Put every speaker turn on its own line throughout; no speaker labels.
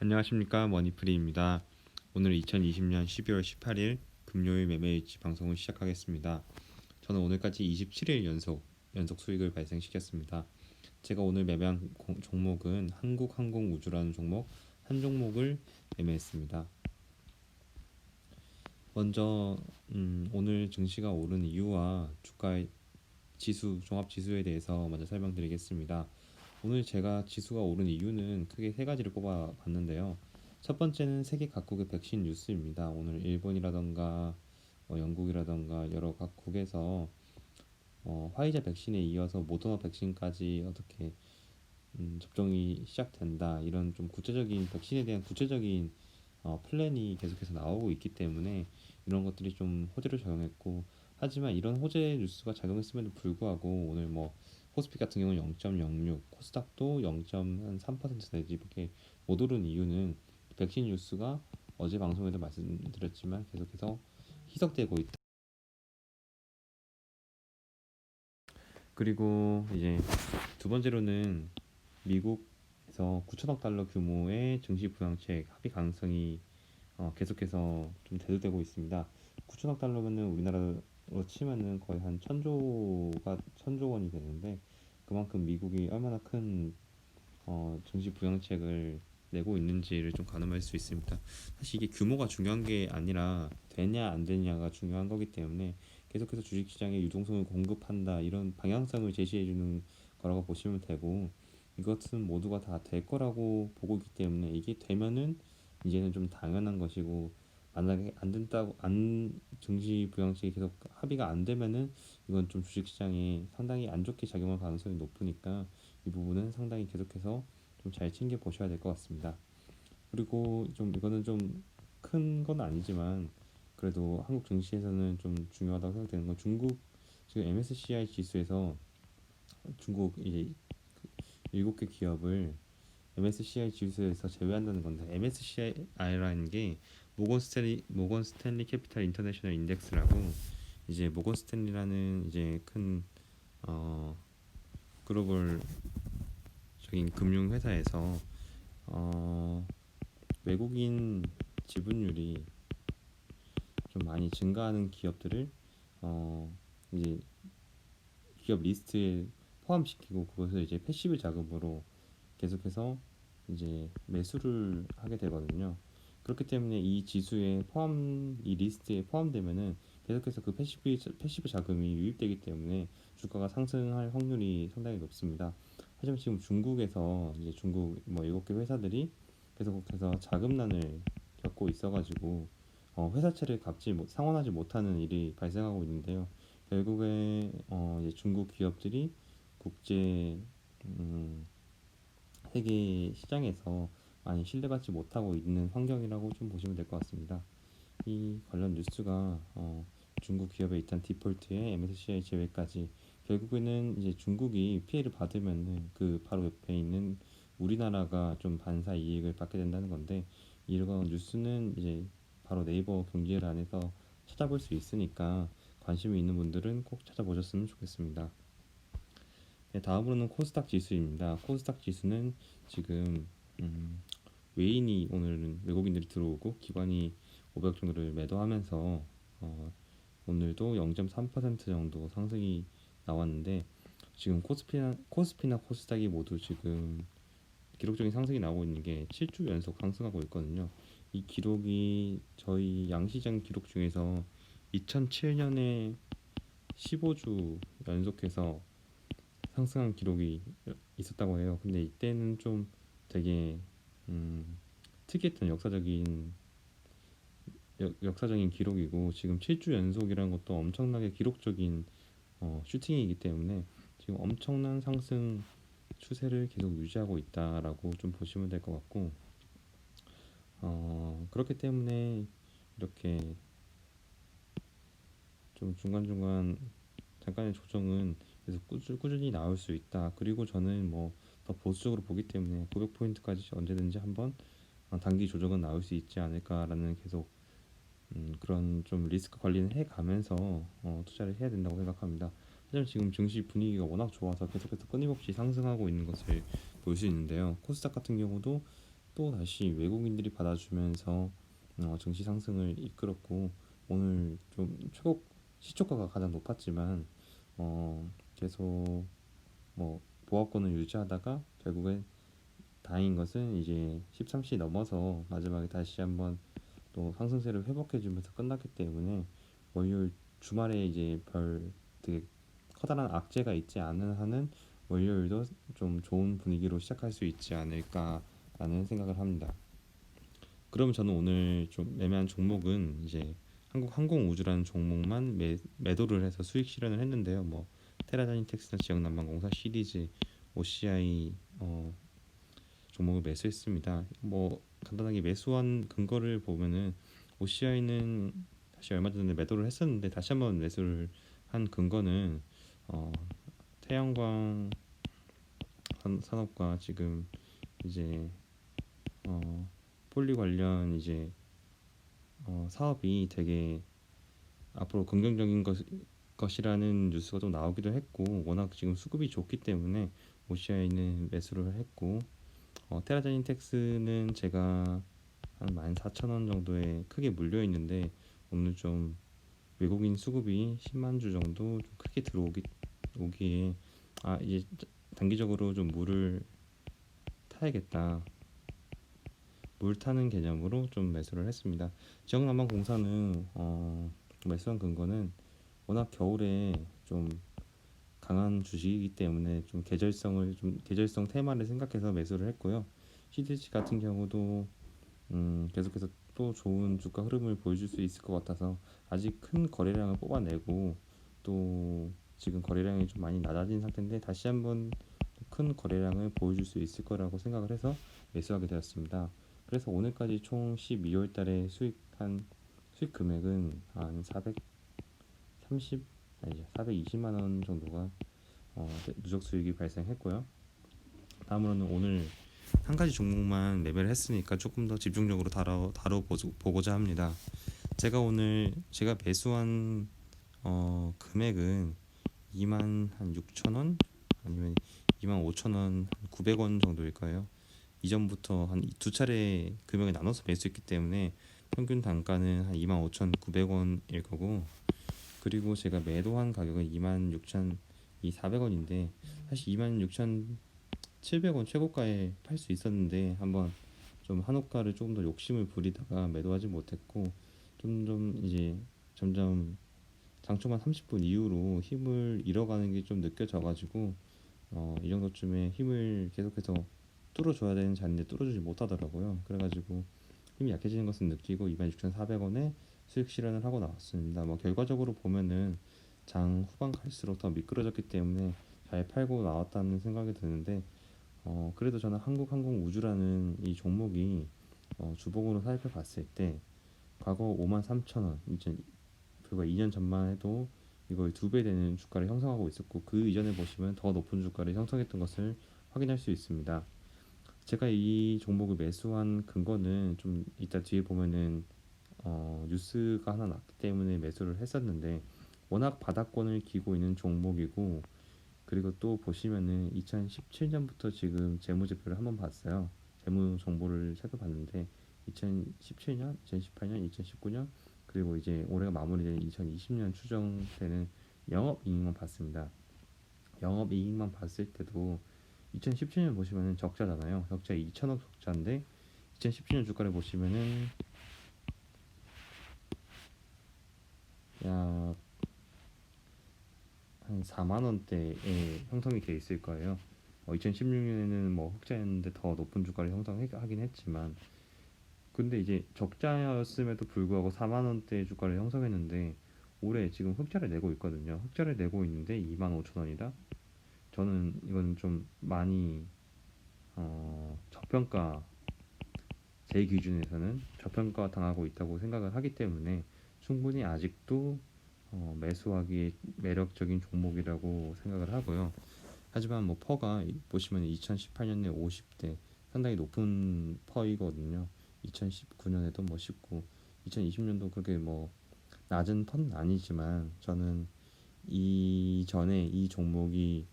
안녕하십니까, 머니프리입니다. 오늘 2020년 12월 18일 금요일 매매일지 방송을 시작하겠습니다. 저는 오늘까지 27일 연속 수익을 발생시켰습니다. 제가 오늘 매매한 종목은 한국항공우주라는 종목 한 종목을 매매했습니다. 먼저 오늘 증시가 오른 이유와 주가 지수 종합지수에 대해서 먼저 설명드리겠습니다. 오늘 제가 지수가 오른 이유는 크게 세 가지를 꼽아봤는데요. 첫 번째는 세계 각국의 백신 뉴스입니다. 오늘 일본이라던가 영국이라던가 여러 각국에서 화이자 백신에 이어서 모더나 백신까지 어떻게 접종이 시작된다, 이런 좀 구체적인 백신에 대한 구체적인 플랜이 계속해서 나오고 있기 때문에 이런 것들이 좀 호재를 작용했고, 하지만 이런 호재 뉴스가 작용했음에도 불구하고 오늘 뭐 코스피 같은 경우는 0.06, 코스닥도 0.3% 내지밖에 못 오른 이유는 백신 뉴스가 어제 방송에도 말씀드렸지만 계속해서 희석되고 있다. 그리고 이제 두 번째로는 미국에서 9천억 달러 규모의 증시 부양책 합의 가능성이 계속해서 좀 대두되고 있습니다. 9천억 달러면은 우리나라로 치면은 거의 한 천조 원이 되는데, 그만큼 미국이 얼마나 큰 증시 부양책을 내고 있는지를 좀 가늠할 수 있습니다. 사실 이게 규모가 중요한 게 아니라 되냐 안 되냐가 중요한 거기 때문에 계속해서 주식시장에 유동성을 공급한다, 이런 방향성을 제시해 주는 거라고 보시면 되고, 이것은 모두가 다 될 거라고 보고 있기 때문에 이게 되면은 이제는 좀 당연한 것이고, 만약에 안 된다고, 안 증시 부양책이 계속 합의가 안 되면은 이건 좀 주식시장에 상당히 안 좋게 작용할 가능성이 높으니까 이 부분은 상당히 계속해서 좀 잘 챙겨 보셔야 될 것 같습니다. 그리고 좀 이거는 좀 큰 건 아니지만 그래도 한국 증시에서는 좀 중요하다고 생각되는 건, 중국 지금 MSCI 지수에서 중국 이제 7개 기업을 MSCI 지수에서 제외한다는 건데, MSCI라는 게 모건 스탠리 캐피탈 인터내셔널 인덱스라고, 이제 모건 스탠리라는 이제 큰 어, 글로벌적인 금융 회사에서 어, 외국인 지분율이 좀 많이 증가하는 기업들을 어, 이제 기업 리스트에 포함시키고, 그것을 이제 패시브 자금으로 계속해서 이제 매수를 하게 되거든요. 그렇기 때문에 이 리스트에 포함되면은 계속해서 그 패시브 자금이 유입되기 때문에 주가가 상승할 확률이 상당히 높습니다. 하지만 지금 중국에서 이제 중국 뭐 7개 회사들이 계속해서 자금난을 겪고 있어가지고 회사채를 상환하지 못하는 일이 발생하고 있는데요. 결국에 이제 중국 기업들이 국제 음, 세계 시장에서 많이 신뢰받지 못하고 있는 환경이라고 좀 보시면 될 것 같습니다. 이 관련 뉴스가 중국 기업의 일단 디폴트에 MSCI 제외까지, 결국에는 이제 중국이 피해를 받으면은 그 바로 옆에 있는 우리나라가 좀 반사 이익을 받게 된다는 건데, 이런 뉴스는 이제 바로 네이버 경제란에서 찾아볼 수 있으니까 관심이 있는 분들은 꼭 찾아보셨으면 좋겠습니다. 네, 다음으로는 코스닥 지수입니다. 코스닥 지수는 지금 음, 오늘은 외국인들이 들어오고 기관이 500 정도를 매도하면서 오늘도 0.3% 정도 상승이 나왔는데, 지금 코스피나 코스닥이 모두 지금 기록적인 상승이 나오고 있는 게 7주 연속 상승하고 있거든요. 이 기록이 저희 양시장 기록 중에서 2007년에 15주 연속해서 상승한 기록이 있었다고 해요. 근데 이때는 좀 되게 음, 특이했던 역사적인 기록이고, 지금 7주 연속이라는 것도 엄청나게 기록적인 슈팅이기 때문에 지금 엄청난 상승 추세를 계속 유지하고 있다라고 좀 보시면 될 것 같고, 그렇기 때문에 이렇게 좀 중간중간 잠깐의 조정은 계속 꾸준히 나올 수 있다. 그리고 저는 뭐 더 보수적으로 보기 때문에 900포인트까지 언제든지 한번 단기 조정은 나올 수 있지 않을까라는, 계속 그런 좀 리스크 관리는 해가면서 투자를 해야 된다고 생각합니다. 하지만 지금 증시 분위기가 워낙 좋아서 계속해서 끊임없이 상승하고 있는 것을 볼 수 있는데요. 코스닥 같은 경우도 또 다시 외국인들이 받아주면서 증시 상승을 이끌었고, 오늘 좀 최고 시초가가 가장 높았지만 계속 뭐 보합권을 유지하다가 결국엔 다행인 것은 이제 13시 넘어서 마지막에 다시 한번 또 상승세를 회복해주면서 끝났기 때문에 월요일 주말에 이제 별 되게 커다란 악재가 있지 않은 한은 월요일도 좀 좋은 분위기로 시작할 수 있지 않을까라는 생각을 합니다. 그러면 저는 오늘 좀 매매한 종목은 이제 한국항공우주라는 종목만 매도를 해서 수익 실현을 했는데요. 뭐 테라다이넥스나 지역난방공사 시리즈 OCI 종목을 매수했습니다. 뭐 간단하게 매수한 근거를 보면은 OCI는 다시 얼마 전에 매도를 했었는데 다시 한번 매수를 한 근거는 태양광 산업과 지금 이제 폴리 관련 이제 사업이 되게 앞으로 긍정적인 것이라는 뉴스가 좀 나오기도 했고, 워낙 지금 수급이 좋기 때문에 OCI는 매수를 했고, 테라자인텍스는 제가 한 14,000원 정도에 크게 물려 있는데, 오늘 좀 외국인 수급이 10만 주 정도 좀 크게 오기에 이제 단기적으로 좀 물을 타야겠다, 물 타는 개념으로 좀 매수를 했습니다. 지역난방공사는 매수한 근거는 워낙 겨울에 좀 강한 주식이기 때문에 좀 계절성 테마를 생각해서 매수를 했고요. CDC 같은 경우도 계속해서 또 좋은 주가 흐름을 보여줄 수 있을 것 같아서 아직 큰 거래량을 뽑아내고, 또 지금 거래량이 좀 많이 낮아진 상태인데 다시 한번 큰 거래량을 보여줄 수 있을 거라고 생각을 해서 매수하게 되었습니다. 그래서 오늘까지 총 12월 달에 수익 금액은 한 420만 원 정도가 누적 수익이 발생했고요. 다음으로는 오늘 한 가지 종목만 매매를 했으니까 조금 더 집중적으로 다뤄보고자 합니다. 제가 매수한 금액은 2만 한 6천 원 아니면 2만 5천 원, 900원 정도일까요? 이전부터 한 두 차례 금액을 나눠서 매수했기 때문에 평균 단가는 한 25,900원일 거고, 그리고 제가 매도한 가격은 26,400원인데 사실 26,700원 최고가에 팔 수 있었는데 한번 좀 한호가를 조금 더 욕심을 부리다가 매도하지 못했고, 좀 이제 점점 장초반 30분 이후로 힘을 잃어가는 게 좀 느껴져가지고 이 정도쯤에 힘을 계속해서 뚫어줘야 되는 자리인데 뚫어주지 못하더라고요. 그래가지고 힘이 약해지는 것을 느끼고 26,400원에 수익 실현을 하고 나왔습니다. 뭐 결과적으로 보면은 장 후반 갈수록 더 미끄러졌기 때문에 잘 팔고 나왔다는 생각이 드는데, 그래도 저는 한국항공우주라는 이 종목이 주봉으로 살펴봤을 때 과거 53,000원, 불과 2년 전만 해도 이거의 2배 되는 주가를 형성하고 있었고, 그 이전에 보시면 더 높은 주가를 형성했던 것을 확인할 수 있습니다. 제가 이 종목을 매수한 근거는 좀 이따 뒤에 보면은 뉴스가 하나 났기 때문에 매수를 했었는데, 워낙 바닥권을 기고 있는 종목이고, 그리고 또 보시면은 2017년부터 지금 재무제표를 한번 봤어요. 재무 정보를 살펴봤는데 2017년, 2018년, 2019년, 그리고 이제 올해가 마무리된 2020년 추정되는 영업이익만 봤습니다. 영업이익만 봤을 때도 2017년 보시면은 적자잖아요. 적자 2천억 적자인데 2017년 주가를 보시면은 약 한 4만 원대에 형성이 돼 있을 거예요. 2016년에는 뭐 흑자였는데 더 높은 주가를 형성하긴 했지만, 근데 이제 적자였음에도 불구하고 4만 원대 주가를 형성했는데 올해 지금 흑자를 내고 있거든요. 흑자를 내고 있는데 2만 5천 원이다. 저는 이건 좀 많이 저평가, 제 기준에서는 저평가 당하고 있다고 생각을 하기 때문에 충분히 아직도 매수하기에 매력적인 종목이라고 생각을 하고요. 하지만 뭐 퍼가 보시면 2018년에 50대 상당히 높은 퍼이거든요. 2019년에도 뭐 19, 2020년도 그렇게 뭐 낮은 퍼는 아니지만, 저는 이전에 이 종목이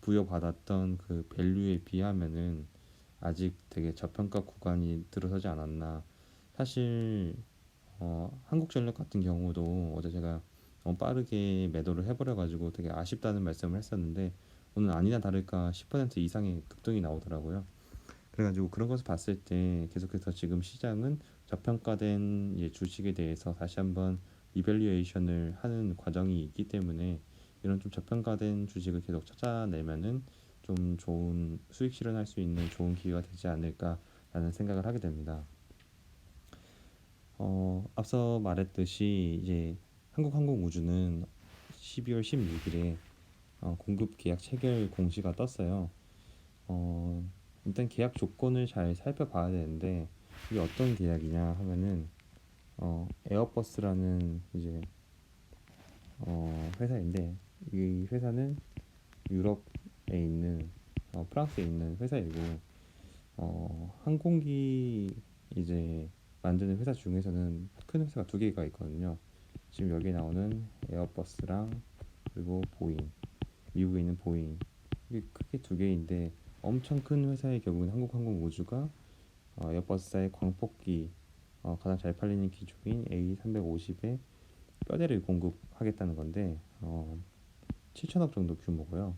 부여받았던 그 밸류에 비하면은 아직 되게 저평가 구간이 들어서지 않았나. 사실 한국전력 같은 경우도 어제 제가 빠르게 매도를 해버려가지고 되게 아쉽다는 말씀을 했었는데 오늘 아니나 다를까 10% 이상의 급등이 나오더라고요. 그래가지고 그런 것을 봤을 때 계속해서 지금 시장은 저평가된 이제 주식에 대해서 다시 한번 리밸류에이션을 하는 과정이 있기 때문에 이런 좀 저평가된 주식을 계속 찾아내면은 좀 좋은 수익 실현할 수 있는 좋은 기회가 되지 않을까라는 생각을 하게 됩니다. 앞서 말했듯이 이제 한국항공우주는 12월 16일에 공급 계약 체결 공시가 떴어요. 어, 일단 계약 조건을 잘 살펴봐야 되는데 이게 어떤 계약이냐 하면은 에어버스라는 이제 회사인데 이 회사는 유럽에 있는 프랑스에 있는 회사이고 항공기 이제 만드는 회사 중에서는 큰 회사가 두 개가 있거든요. 지금 여기 나오는 에어버스랑 그리고 보잉, 미국에 있는 보잉, 이게 크게 두 개인데 엄청 큰 회사의 경우는 한국항공우주가 에어버스사의 광폭기 가장 잘 팔리는 기종인 A350에 뼈대를 공급하겠다는 건데 7천억 정도 규모고요.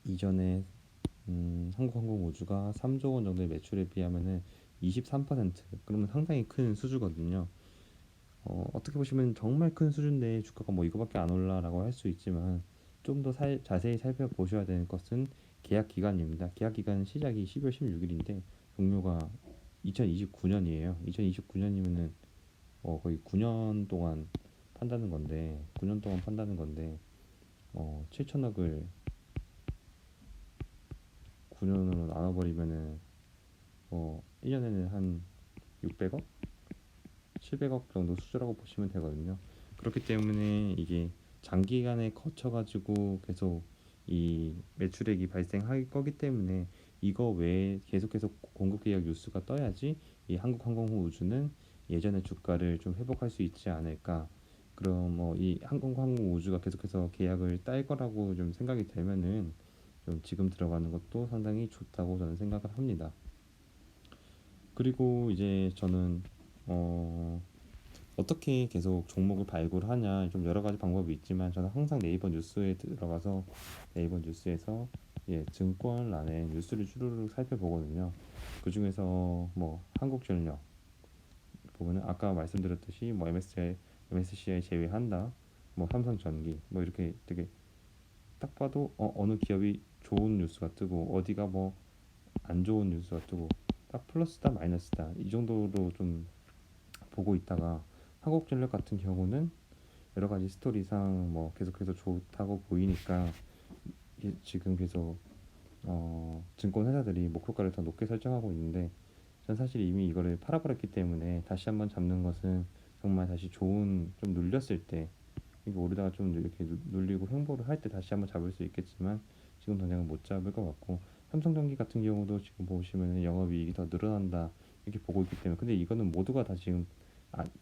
이전에 한국항공우주가 3조 원 정도의 매출에 비하면은 23%, 그러면 상당히 큰 수주거든요. 어떻게 보시면 정말 큰 수준인데 주가가 뭐 이거밖에 안 올라라고 할 수 있지만 좀 더 자세히 살펴보셔야 되는 것은 계약 기간입니다. 계약 기간 시작이 12월 16일인데 종료가 2029년이에요. 2029년이면은 거의 9년 동안 판다는 건데 9년 동안 판다는 건데 7천억을 9년으로 나눠버리면은 1년에는 한 600억? 700억 정도 수주라고 보시면 되거든요. 그렇기 때문에 이게 장기간에 거쳐가지고 계속 이 매출액이 발생할 거기 때문에 이거 외에 계속해서 공급 계약 뉴스가 떠야지 이 한국항공우주는 예전의 주가를 좀 회복할 수 있지 않을까. 그럼 이 한국항공우주가 계속해서 계약을 딸 거라고 좀 생각이 되면은 좀 지금 들어가는 것도 상당히 좋다고 저는 생각을 합니다. 그리고 이제 저는 어, 어떻게 계속 종목을 발굴하냐, 좀 여러 가지 방법이 있지만 저는 항상 네이버 뉴스에 들어가서 네이버 뉴스에서 증권란에 뉴스를 주르륵 살펴보거든요. 그 중에서 뭐 한국전력 보면은 아까 말씀드렸듯이 뭐 MSCI 제외한다, 뭐 삼성전기 뭐 이렇게 되게 딱 봐도 어느 기업이 좋은 뉴스가 뜨고 어디가 뭐 안 좋은 뉴스가 뜨고 딱 플러스다 마이너스다 이 정도로 좀 보고 있다가 한국전력 같은 경우는 여러 가지 스토리상 뭐 계속해서 좋다고 보이니까 지금 계속 증권 회사들이 목표가를 더 높게 설정하고 있는데 전 사실 이미 이거를 팔아버렸기 때문에 다시 한번 잡는 것은 정말 다시 좋은 좀 눌렸을 때 이게 오르다가 좀 이렇게 눌리고 횡보를 할 때 다시 한번 잡을 수 있겠지만 지금 당장은 못 잡을 것 같고 삼성전기 같은 경우도 지금 보시면 영업이익이 더 늘어난다 이렇게 보고 있기 때문에 근데 이거는 모두가 다 지금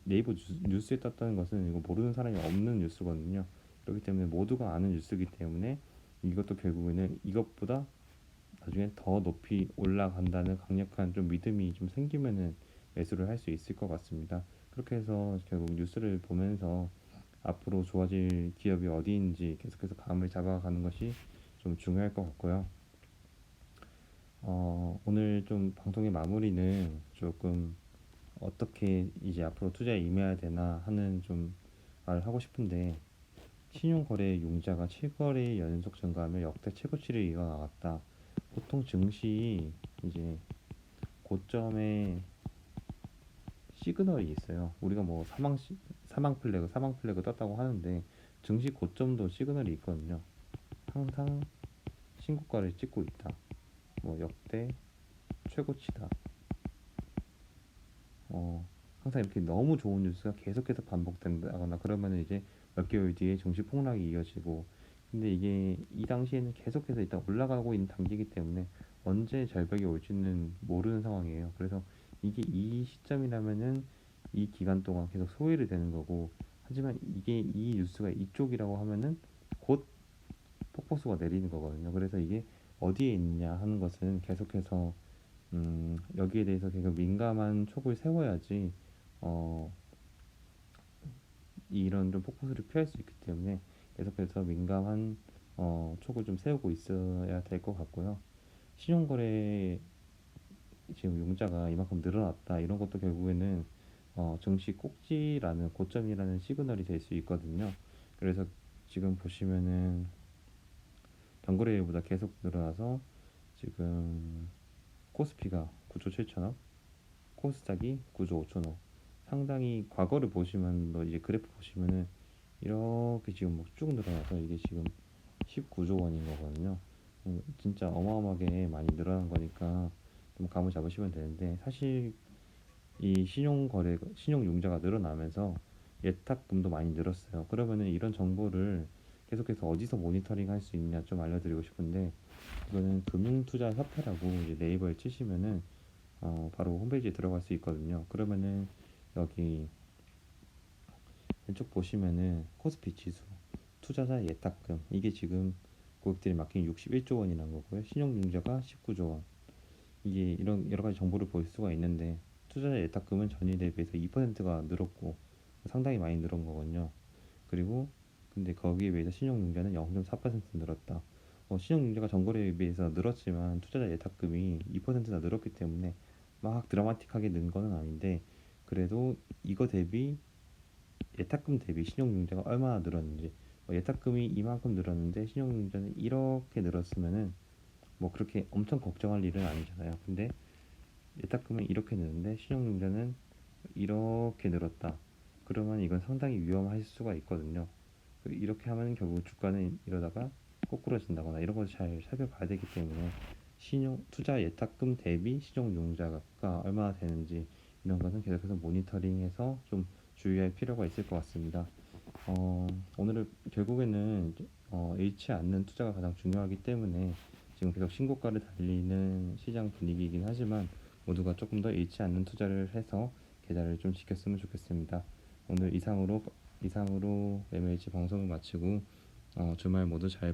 네이버 뉴스에 떴다는 것은 이거 모르는 사람이 없는 뉴스거든요. 그렇기 때문에 모두가 아는 뉴스이기 때문에 이것도 결국에는 이것보다 나중에 더 높이 올라간다는 강력한 좀 믿음이 좀 생기면은 매수를 할 수 있을 것 같습니다. 그렇게 해서 결국 뉴스를 보면서 앞으로 좋아질 기업이 어디인지 계속해서 감을 잡아가는 것이 좀 중요할 것 같고요. 오늘 좀 방송의 마무리는 조금 어떻게 이제 앞으로 투자에 임해야 되나 하는 좀 말을 하고 싶은데 신용거래 융자가 7거래 연속 증가하며 역대 최고치를 이어나갔다. 보통 증시 이제 고점에 시그널이 있어요. 우리가 뭐 사망 플래그 떴다고 하는데 증시 고점도 시그널이 있거든요. 항상 신고가를 찍고 있다. 뭐 역대 최고치다. 항상 이렇게 너무 좋은 뉴스가 계속해서 반복된다거나 그러면 이제 몇 개월 뒤에 증시 폭락이 이어지고 근데 이게 이 당시에는 계속해서 일단 올라가고 있는 단계이기 때문에 언제 절벽이 올지는 모르는 상황이에요. 그래서 이게 이 시점이라면은 이 기간 동안 계속 소외를 되는 거고 하지만 이게 이 뉴스가 이쪽이라고 하면은 곧 폭포수가 내리는 거거든요. 그래서 이게 어디에 있느냐 하는 것은 계속해서 여기에 대해서 계속 민감한 촉을 세워야지 어, 이런 좀 폭포수를 피할 수 있기 때문에 계속해서 민감한 촉을 좀 세우고 있어야 될 것 같고요. 신용거래 지금 융자가 이만큼 늘어났다 이런 것도 결국에는 증시 꼭지라는 고점이라는 시그널이 될 수 있거든요. 그래서 지금 보시면은 단거래일보다 계속 늘어나서 지금 코스피가 9조 7천억, 코스닥이 9조 5천억. 상당히 과거를 보시면 이제 그래프 보시면은 이렇게 지금 쭉 늘어나서 이게 지금 19조 원인 거거든요. 진짜 어마어마하게 많이 늘어난 거니까 좀 감을 잡으시면 되는데 사실 이 신용융자가 늘어나면서 예탁금도 많이 늘었어요. 그러면은 이런 정보를 계속해서 어디서 모니터링 할 수 있냐 좀 알려드리고 싶은데 이거는 금융투자협회라고 이제 네이버에 치시면은 바로 홈페이지에 들어갈 수 있거든요. 그러면은 여기 왼쪽 보시면은 코스피 지수, 투자자 예탁금 이게 지금 고객들이 맡긴 61조 원이라는 거고요. 신용융자가 19조 원. 이게 이런 여러 가지 정보를 볼 수가 있는데 투자자 예탁금은 전일 대비해서 2%가 늘었고 상당히 많이 늘은 거거든요. 그리고 근데 거기에 비해서 신용융자는 0.4% 늘었다. 신용융자가 전거래에 비해서 늘었지만 투자자 예탁금이 2%나 늘었기 때문에 막 드라마틱하게 는 거는 아닌데 그래도 이거 대비 예탁금 대비 신용융자가 얼마나 늘었는지 예탁금이 이만큼 늘었는데 신용융자는 이렇게 늘었으면은 뭐 그렇게 엄청 걱정할 일은 아니잖아요. 근데 예탁금은 이렇게 늘는데 신용융자는 이렇게 늘었다. 그러면 이건 상당히 위험할 수가 있거든요. 이렇게 하면 결국 주가는 이러다가 꼬꾸라진다거나 이런 걸 잘 살펴봐야 되기 때문에 신용 투자 예탁금 대비 신용융자가 얼마나 되는지 이런 것은 계속해서 모니터링해서 좀 주의할 필요가 있을 것 같습니다. 오늘은 결국에는 잃지 않는 투자가 가장 중요하기 때문에 지금 계속 신고가를 달리는 시장 분위기이긴 하지만 모두가 조금 더 잃지 않는 투자를 해서 계좌를 좀 지켰으면 좋겠습니다. 오늘 이상으로 MH 방송을 마치고 주말 모두 잘